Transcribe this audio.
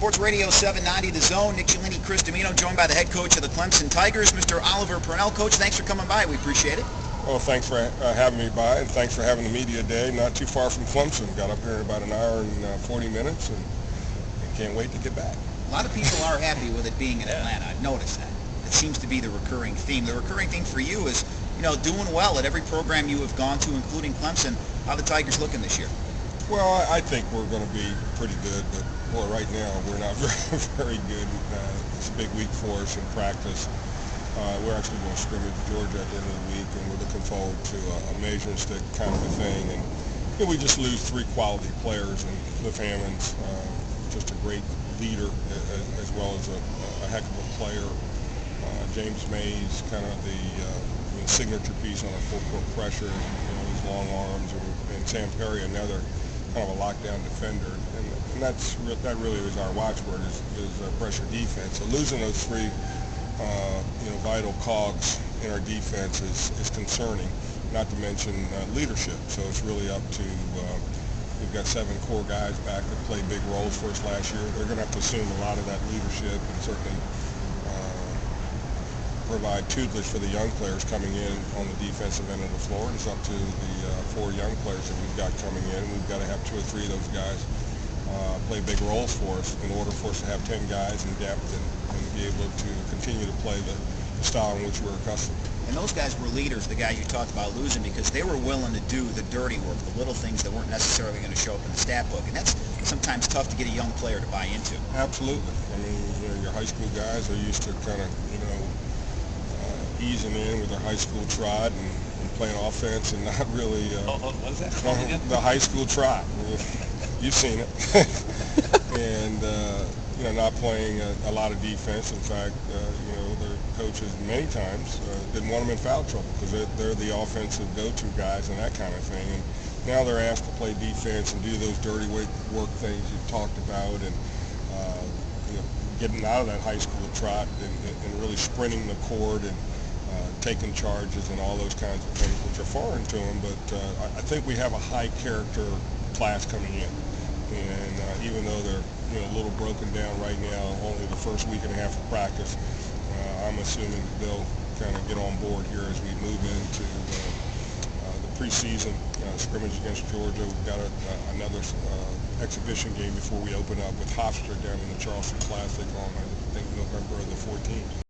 Sports Radio 790, The Zone. Nick Cellini, Chris Domino, joined by the head coach of the Clemson Tigers, Mr. Oliver Purnell. Coach, thanks for coming by. We appreciate it. Well, thanks for having me by, and thanks for having the media day. Not too far from Clemson. Got up here in about an hour and 40 minutes, and can't wait to get back. A lot of people are happy with it being in Atlanta. I've noticed that. It seems to be the recurring theme. The recurring theme for you is, doing well at every program you have gone to, including Clemson. How are the Tigers looking this year? Well, I think we're going to be pretty good, but boy, right now we're not very good. It's a big week for us in practice. We're actually going to scrimmage Georgia at the end of the week, and we're looking forward to a measuring stick kind of a thing. And we just lose three quality players, and Cliff Hammond's just a great leader as well as a heck of a player. James Mays, kind of the signature piece on a full court pressure, his long arms, and Sam Perry, another kind of a lockdown defender, and that really is our watchword is pressure defense. So losing those three vital cogs in our defense is concerning, not to mention leadership. So it's really up to we've got 7 core guys back that played big roles for us last year. They're going to have to assume a lot of that leadership and certainly provide tutelage for the young players coming in on the defensive end of the floor. It's up to the 4 young players that we've got coming in. We've got to have 2 or 3 of those guys play big roles for us in order for us to have 10 guys in depth and be able to continue to play the style in which we're accustomed. And those guys were leaders, the guys you talked about losing, because they were willing to do the dirty work, the little things that weren't necessarily going to show up in the stat book. And that's sometimes tough to get a young player to buy into. Absolutely. I mean, your high school guys are used to kind of, easing in with their high school trot and playing offense and not really what is that? The high school trot. You've seen it. And not playing a lot of defense. In fact, their coaches many times didn't want them in foul trouble because they're the offensive go-to guys and that kind of thing. And now they're asked to play defense and do those dirty work things you've talked about, and getting out of that high school trot and really sprinting the court and taking charges and all those kinds of things, which are foreign to them. But I think we have a high character class coming in, and even though they're a little broken down right now, only the first week and a half of practice, I'm assuming they'll kind of get on board here as we move into the preseason scrimmage against Georgia. We've got another exhibition game before we open up with Hofstra down in the Charleston Classic on, I think, November the 14th.